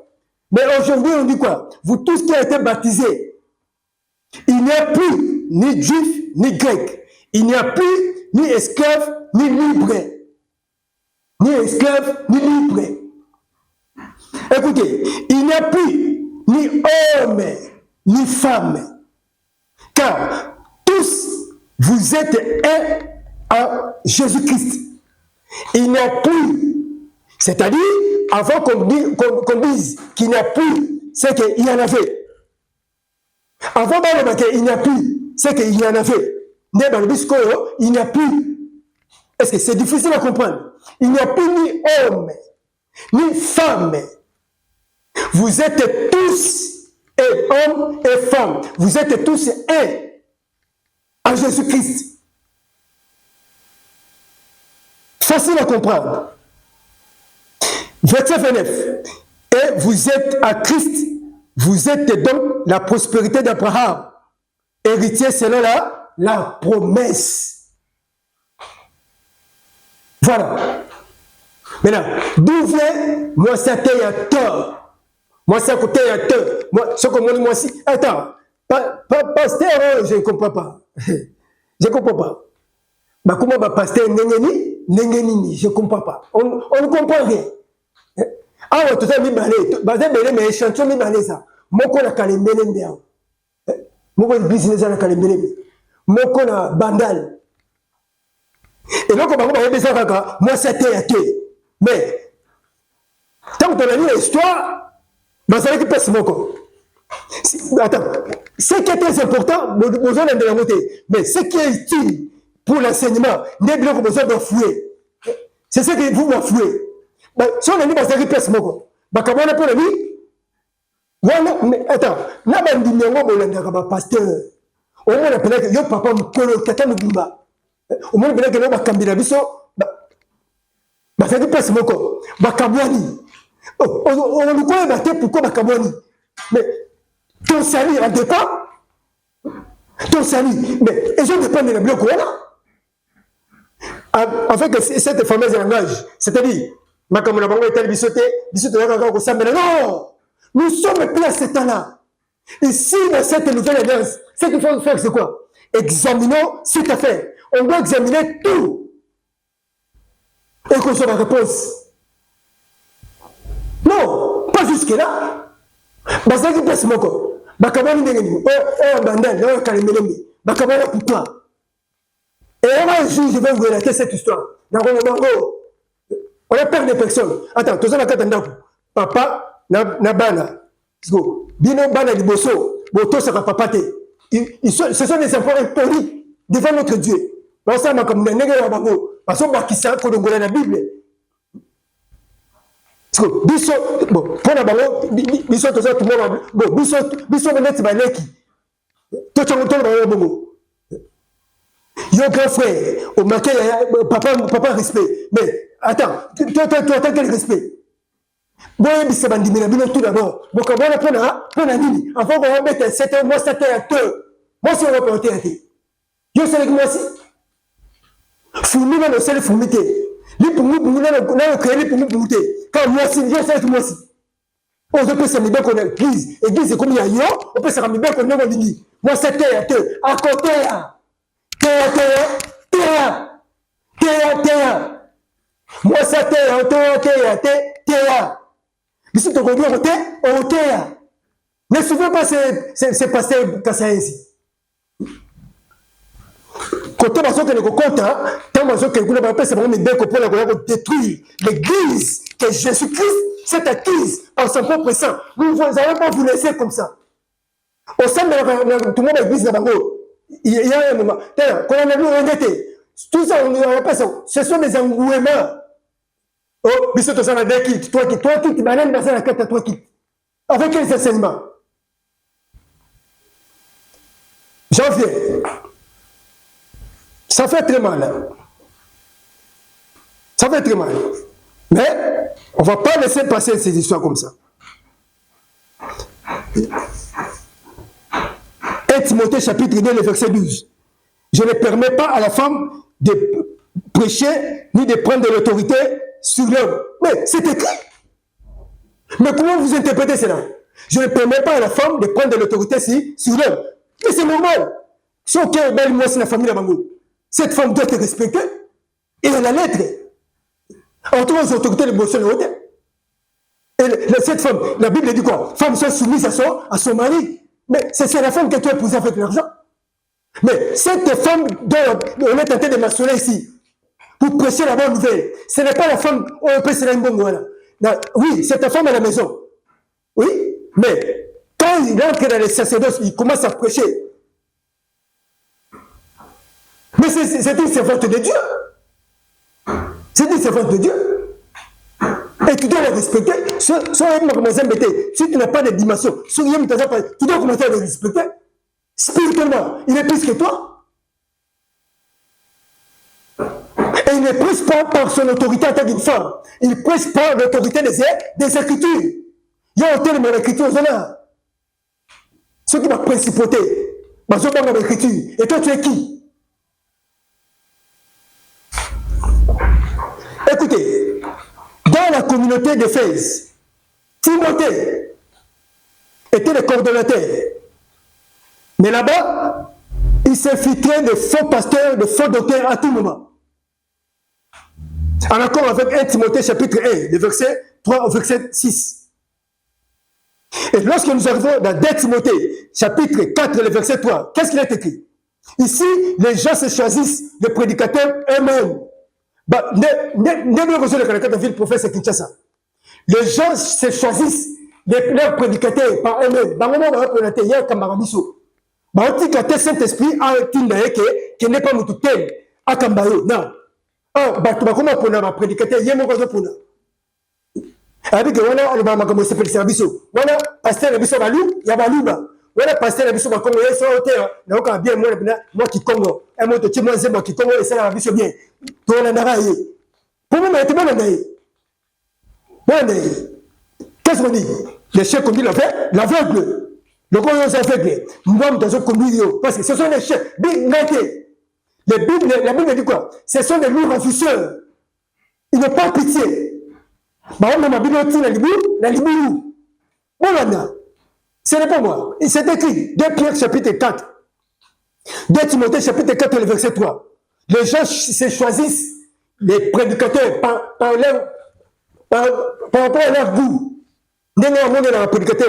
Mais aujourd'hui, on dit quoi? Vous tous qui avez été baptisés, il n'y a plus ni juif ni grec. Il n'y a plus ni esclave ni libre. Ni esclave ni libre. Écoutez, il n'y a plus ni homme ni femme. Car tous, vous êtes un en Jésus-Christ. Il n'y a plus. C'est-à-dire, avant qu'on dise qu'il n'y a plus, c'est qu'il y en avait. Avant qu'il n'y a plus, c'est qu'il y en avait. Il n'y a plus. Est-ce que c'est difficile à comprendre? Il n'y a plus ni homme, ni femme. Vous êtes tous hommes et femmes. Vous êtes tous en Jésus-Christ. Facile à comprendre. Verset 29. Et vous êtes à Christ, vous êtes donc la prospérité d'Abraham, héritier selon la promesse. Voilà. Maintenant, d'où vient moi ça t'est à tort? Moi ça côté à tort. Moi, ce que moi aussi. Attends, pasteur, je ne comprends pas. Je ne comprends pas. Bah, comment pasteur Nengeni, je ne comprends pas. On ne comprend rien. Ah, tout ça, mais échantillon, ça. Moko na kalembele mbéo. Moko business na kalembele. Moko na bandal. Et donc, on va besoin de moi, c'était à tout. Mais, tant que tu as lu l'histoire, ça va être passe moko. Attends, ce qui est très important, besoin de la montée. Mais ce qui est utile pour l'enseignement, n'est pas besoin de fouiller. C'est ce que vous fouillez. Si on a mis dans une pièce, comment on a pour le mais attends, là, on dit que pasteur, au moins, on appelle que yo papa mukolo, tata mubimba. Au moins, on appelle que yo bakambira biso, ça dit pièce, moko, bakabwani. On nous connaît pourquoi bakabwani. Mais ton salut en dépend ton salut. Mais ils ont dépendé de la bloc. Avec cette fameuse langage, c'est-à-dire, non, nous sommes plus à ce temps-là. Ici, dans cette nouvelle alliance, ce qu'il faut faire, c'est quoi? Examinons cette affaire. On doit examiner tout. Et qu'on soit la réponse. Non, pas jusque-là. Parce que c'est mon corps. Pourquoi? Et un jour, je vais vous relater cette histoire. On a peur des personnes. Attends, tu as papa, na bana. Bino bana di bosso, boto sera papa te. Ce sont des enfants impolis devant notre Dieu. Parce que comme les nègres parce que qui s'est dans la Bible. Biso, bon, pour la ballon, biso tout ça tout le monde. Bon, biso net baleki. Tout le monde bongo. Yo grand frère, au maquet, papa respect. Mais attends, toi attends quel respect? Bon, c'est bandit, mais tout d'abord. Bon, comment on a pour la ligne? Avant qu'on va mettre 7 mois, 7 à 2. Moi, c'est un représentant. Yo, c'est avec moi aussi. Fourmi, là, le seul fourmité. Lui, pour nous, là, on crée les pour nous, pour quand moi aussi, yo, c'est avec moi aussi. On peut se mettre qu'on a l'église. L'église, c'est comme il y a yo, on peut se mettre qu'on a l'église. Moi, 7 à 2. À côté, là. Théa. Moi, ça Théa. Mais si tu reviens au Théa. Ne souvent pas c'est passé Kassaï ici. Quand on a le compte, tant que vous n'avez pas pour détruire l'église que Jésus-Christ s'est acquise par son propre sang. Nous n'allons pas vous laisser comme ça. Au sein de tout le monde l'église là-bas. Il y a un moment. Quand on a vu regretter, tout ça, on appelle ça. Ce sont des engouements. Oh, mais c'est ça, toi qui, tu m'as même passé la carte à toi qui. Avec quels enseignements? J'en viens. Ça fait très mal. Hein? Ça fait très mal. Mais on ne va pas laisser passer ces histoires comme ça. 1 Timothée chapitre 2, le verset 12. Je ne permets pas à la femme de prêcher ni de prendre de l'autorité sur l'homme. Mais c'est écrit. Mais comment vous interprétez cela? Je ne permets pas à la femme de prendre de l'autorité sur l'homme. Mais c'est normal. Si on est belle, moi, c'est la famille de Bango. Cette femme doit être respectée. Et elle a la lettre. En tout cas, les autorités de Boston et cette femme, la Bible dit quoi? Femme soit soumise à son mari. Mais c'est la femme que tu as épousée avec l'argent. Mais cette femme dont on est tenté de mentionner ici, pour prêcher la bonne nouvelle, ce n'est pas la femme, on peut se une bonne nouvelle. Oui, c'est ta femme à la maison. Oui, mais quand il entre dans les sacerdoces, il commence à prêcher. Mais c'est une servante de Dieu. C'est une servante de Dieu. Et tu dois la respecter. Si tu n'as pas de dimension, tu dois commencer à le respecter. Spirituellement, il est plus que toi. Et il ne prêche pas par son autorité en tant qu'une femme. Il prêche par l'autorité des Écritures. Il y a un terme dans l'Écriture, ce qui m'a principauté. Dans l'Écriture. Et toi, tu es qui? Écoutez, dans la communauté d'Éphèse, Timothée était le coordonnateur. Mais là-bas, il s'infiltrait de faux pasteurs, de faux docteurs à tout moment. En accord avec 1 Timothée chapitre 1, le verset 3 au verset 6. Et lorsque nous arrivons dans 2 Timothée chapitre 4, le verset 3, qu'est-ce qu'il est écrit? Ici, les gens se choisissent les prédicateurs eux-mêmes. Les gens se choisissent leurs prédicateurs par eux-mêmes. Le Saint-Esprit a dit qu'il n'est pas notre thème. Non. Comment pour un prédicateur, il y a mon réseau pour nous. Avec voilà, on va commencer le service. Voilà, pasteur, il y a Balou, il y a Balouba. Voilà, pasteur, il y a Congo, il y a hauteur. Donc, bien, moi qui Congo. Et moi, tu moi, moi qui Congo, et ça, la vie, c'est bien. Tout le monde pour moi, tu es bon. Qu'est-ce qu'on dit? Les chefs qu'on dit l'aveugle. Le corps est aveugle. Moi, dans un conduit, parce que ce sont les chefs. La Bible dit quoi? Ce sont des loups ravisseurs. Ils n'ont pas pitié. Ma Bible dit la libou. Voilà. Ce n'est pas moi. C'est écrit. 2 Pierre chapitre 4. 2 Timothée chapitre 4, le verset 3. Les gens se choisissent les prédicateurs par rapport à leur goût. Nous avons un prédicateur.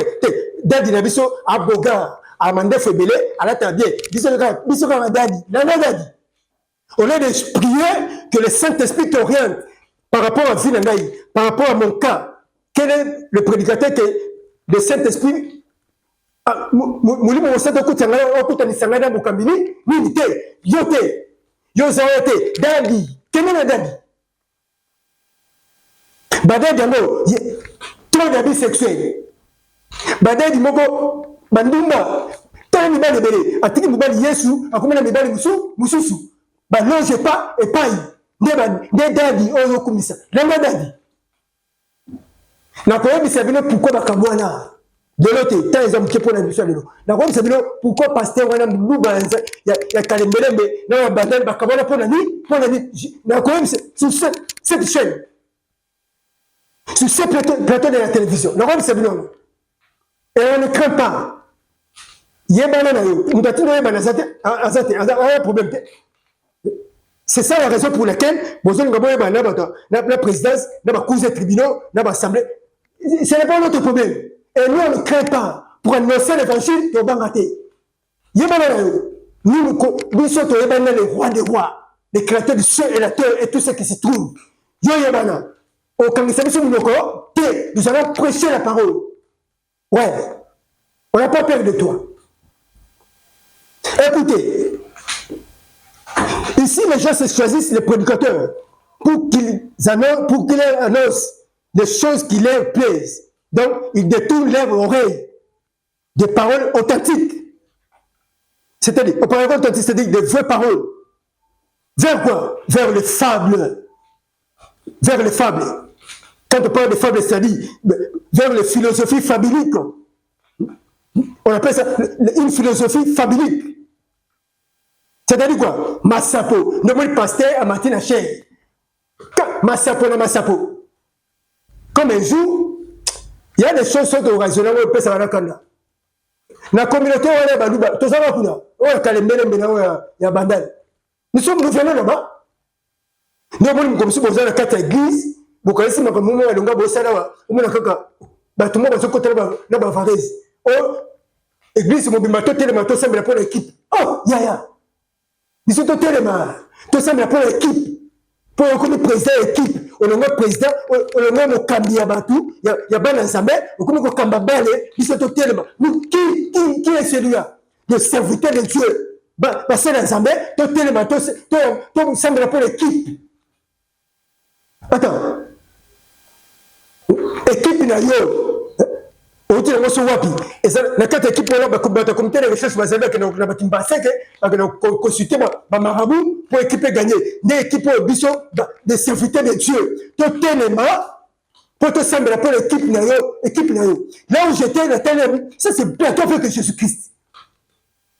Dadi Nabiso, Aboga, Amanda Febele, à la table. Biso Dadi. On a de prier que le Saint-Esprit t'oriente par rapport à Vinanaï, par rapport à mon cas. Quel est le prédicateur que le Saint-Esprit Moulimo Mossad Okutani Sangana Mukambini, Nite, Yote, Yozaote, Dadi, quel est le Dadi? Badadi Damo, trop d'habits sexuels. Badadi Moko, Bandumba, tant de balles de belé, Atiki Mubali Yesu, Akumana Mibali Mususu, Balonge pas et paille, des Dadi, Oyo Kumisa, Lama Dadi. Nakoya Bisabino, pourquoi Bakamwana? De l'autre, tant les hommes qui prennent la mission de l'eau. D'accord, c'est bien pourquoi pasteur on a nous il y a Kalembele mais non Badal Bakamana pour la nuit. D'accord, c'est sur cette chaîne. Sur ce plateau de la télévision. D'accord, c'est bien. Et on ne craint pas. Il y a un problème. C'est ça la raison pour laquelle la présidence, la cour des tribunaux, l'assemblée. Ce n'est pas notre problème. Et nous, on ne craint pas pour annoncer l'évangile de Bangaté. Nous sommes les rois des rois, les créateurs du ciel et la terre et tout ce qui s'y trouve. Nous allons prêcher la parole. Ouais, on n'a pas peur de toi. Écoutez, ici les gens se choisissent les prédicateurs pour qu'ils annoncent des choses qui leur plaisent. Donc, ils détournent leurs oreilles des paroles authentiques. C'est-à-dire, aux paroles authentiques, c'est-à-dire des vraies paroles. Vers quoi? Vers les fables. Vers les fables. Quand on parle de fables, c'est-à-dire vers les philosophies fabliques. On appelle ça une philosophie fablique. C'est-à-dire quoi? Massapo. Nombre pasteur à Martin Haché. Massapo na Massapo. Comme un jour, il y a des choses qui sont raisonnables au Pesa Rakanda. La communauté, on est Balouba. Tout ça va pour nous. On est Kalembele, maintenant, il y a Bandal. Nous venons là-bas. Nous avons comme si vous avez la carte église. Vous connaissez ma commune, elle est là. On a kaka. Tout le monde va se côté là, Bavarese. Oh, église, mon bimato, télémato, semble pour l'équipe. Oh, ya. Ils sont au téléma. Tout semble pour l'équipe. Pour le président équipe. On a un président, on a un Kambia Batou, il y a bien un Zambé, on a un Kambabale, ils sont au téléma. Qui est celui-là? Le serviteur de Dieu. C'est un Zambé, ton téléma, ton semble pour l'équipe. Attends. Équipe n'a yo. On dit que c'est wapi. Et ça, la carte équipe, on a un comité de recherche, on a consulté ma marabout pour équiper gagner. Des équipes des serviteurs de Dieu. Tout téléma, pour te sembler pour l'équipe n'a yo. Là où j'étais, ça c'est bientôt avec Jésus-Christ.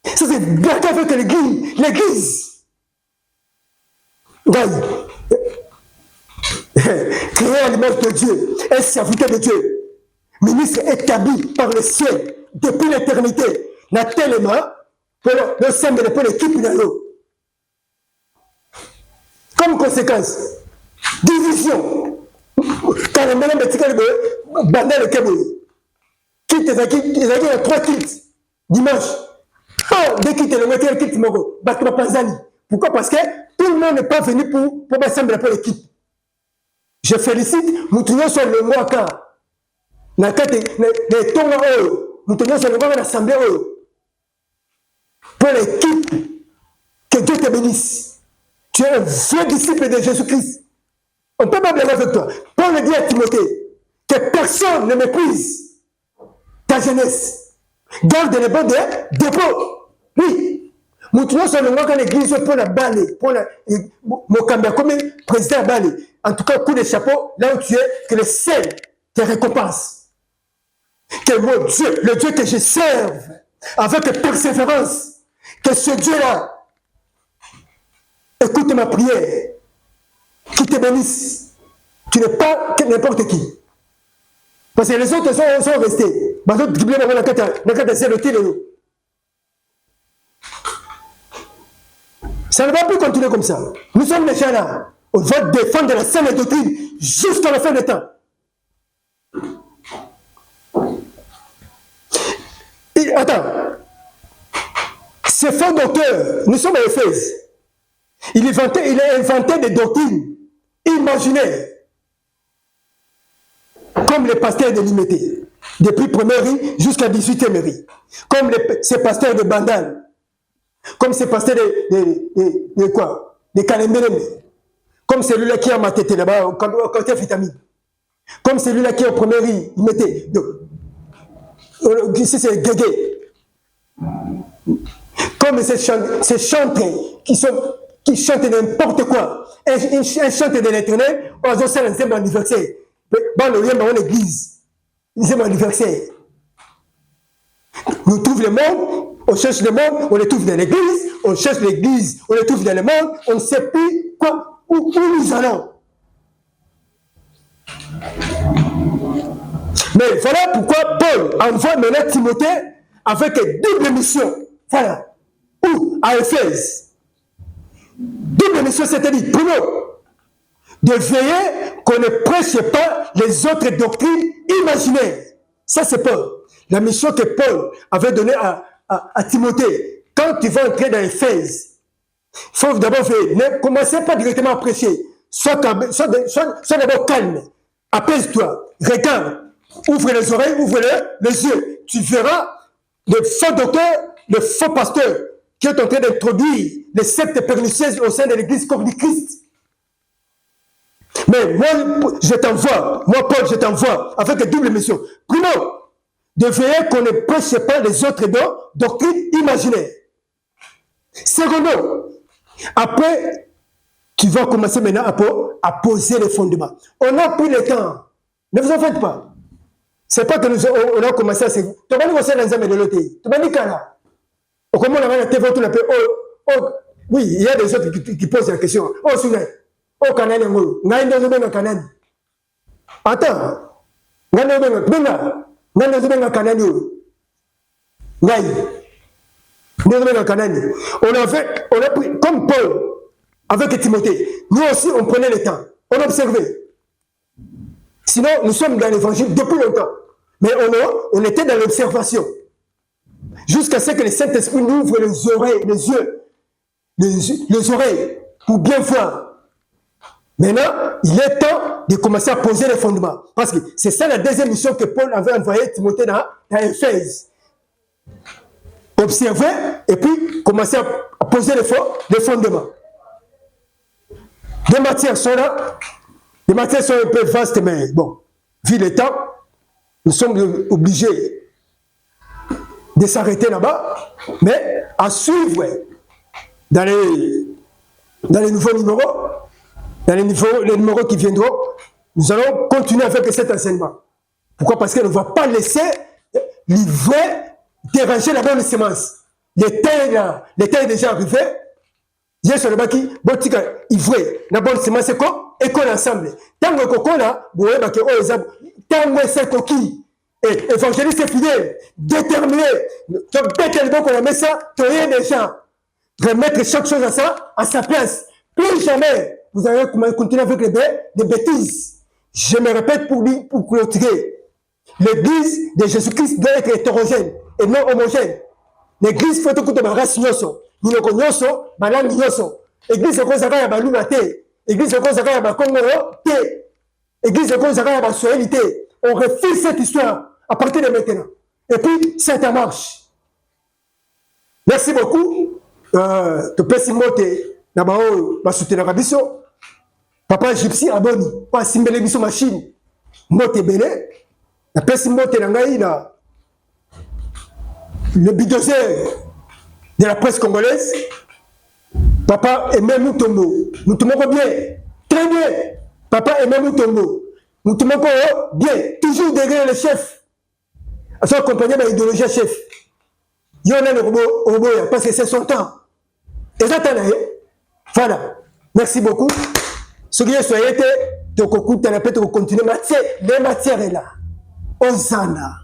Ça c'est bientôt avec l'église. Regarde. Créé à l'image de Dieu, un serviteur de Dieu. Ministre établi par le ciel depuis l'éternité, n'a tellement pour le semble pour l'équipe d'Allo. Comme conséquence, division. Quand le mélange de bandé le Kéboué, quitte les acquis à 3 kits dimanche. Oh, dès qu'il te le mettait, quitte Mogo, Batma Panzani. Pourquoi? Parce que tout le monde n'est pas venu pour m'assembler pour l'équipe. Je félicite Moutounion sur le mois car. Na kati les tonga nous tenons sur le moment de l'assemblée pour l'équipe, que Dieu te bénisse. Tu es un vrai disciple de Jésus-Christ. On ne peut pas blâmer avec toi. Paul dit à Timothée que personne ne méprise ta jeunesse. Garde les bons dépôts. Oui. Nous tenons sur le moment quand l'église pour la balle, pour la Mokamba comme président balle. En tout cas, coup de chapeau, là où tu es, que le ciel te récompense. que mon Dieu, le Dieu que je serve, avec persévérance, que ce Dieu-là écoute ma prière, qui te bénisse. Tu n'es pas n'importe qui. Parce que les autres sont restés. Ça ne va plus continuer comme ça. Nous sommes déjà là. On va défendre la saine doctrine jusqu'à la fin des temps. Et, attends. Ce faux docteur, nous sommes à Éphèse. Il a inventé des doctrines imaginaires. Comme les pasteurs de l'Imété, depuis première rue jusqu'à 18e rue. Comme ces pasteurs de Bandal. Comme ces pasteurs de quoi? De Kalembeleme. Comme celui-là qui a ma tête là-bas, au quartier vitamine. Comme celui-là qui est au premier rue, il mettait. Ici, c'est Guégué. Comme ces chanteurs qui chantent n'importe quoi. Un chante de l'éternel, on a fait un thème d'anniversaire. Dans le lien dans l'église, ils aiment l'anniversaire. Nous trouvons le monde, on cherche le monde, on le trouve dans l'église, on cherche l'église, on le trouve dans le monde, on ne sait plus où nous allons. Mais voilà pourquoi Paul envoie maintenant Timothée avec une double mission. Voilà. Où? À Éphèse. Double mission, c'est-à-dire, premièrement, de veiller qu'on ne prêche pas les autres doctrines imaginaires. Ça, c'est Paul. La mission que Paul avait donnée à Timothée. Quand tu vas entrer dans Éphèse, il faut d'abord faire. Ne commencez pas directement à prêcher. Sois d'abord calme. Apaise-toi. Regarde. Ouvre les oreilles, ouvre les yeux. Tu verras le faux docteur, le faux pasteur qui est en train d'introduire les sectes pernicieuses au sein de l'église comme du Christ. Mais moi, je t'envoie, moi Paul, je t'envoie avec une double mission. Premièrement, de veiller qu'on ne prêche pas les autres doctrines imaginaires. Secondement, après, tu vas commencer maintenant à poser les fondements. On n'a plus le temps. Ne vous en faites pas. C'est pas que on a commencé à se... Tu vas nous conseiller dans un de l'autre. Tu vas nous dire là. Comment on a la TV, oui, il y a des autres qui posent la question. Oh, souviens. Oh, Canaan, ngai ndo benga Canaan. Attends. Ngai ndo benga Canaan. Ngai. Ndo benga Canaan. On a pris, comme Paul, avec Timothée, nous aussi, on prenait le temps. On observait. Sinon, nous sommes dans l'évangile depuis longtemps. Mais on était dans l'observation. Jusqu'à ce que le Saint-Esprit nous ouvre les oreilles, les yeux, les oreilles, pour bien voir. Maintenant, il est temps de commencer à poser les fondements. Parce que c'est ça la deuxième mission que Paul avait envoyé Timothée dans Éphèse. Observer et puis commencer à poser les fondements. Les matières sont là. Les matières sont un peu vastes, mais bon, vu le temps, nous sommes obligés de s'arrêter là-bas, mais à suivre dans les nouveaux numéros. Dans les numéros qui viendront, nous allons continuer avec cet enseignement. Pourquoi? Parce qu'on ne va pas laisser l'ivraie déranger la bonne semence. L'été est déjà arrivé. J'ai sur le bas qui, ivraie, la bonne semence, c'est quoi? École ensemble. Tant que coco là, vous voyez que tant que c'est coquille, et évangéliste fidèle, déterminé, dès qu'elle veut qu'on met ça, tu rien déjà. Remettre chaque chose à sa place. Plus jamais. Vous allez continuer avec les bêtises. Je me répète pour clôturer. L'église de Jésus-Christ doit être hétérogène et non homogène. L'église faut écouter ma race nyoso. Nous le connaissons, ma langue nyoso. L'église est comme ça, il y a baluma té. L'église est comme ça, il y a bakongoro té. L'église est comme ça, il y a baswahili té. On refuse cette histoire à partir de maintenant. Et puis, c'est en marche. Merci beaucoup. Tu peux s'y monter. D'abord, je soutenir la biso. Papa Gypsy aboni. Pas simbele biso machine. Mote belé. La personne mote nangaï là. Le bulldozer de la presse congolaise. Papa Aimé Mutombo. Mutombo bien. Très bien. Papa Aimé Mutombo. Mutombo bien. Toujours derrière le chef. sont accompagnés par l'idéologie chef. Il y en a le robot, parce que c'est son temps. Et ça, voilà. Merci beaucoup. Ce qui est soyez, tu continuer, les matières est là. Osana.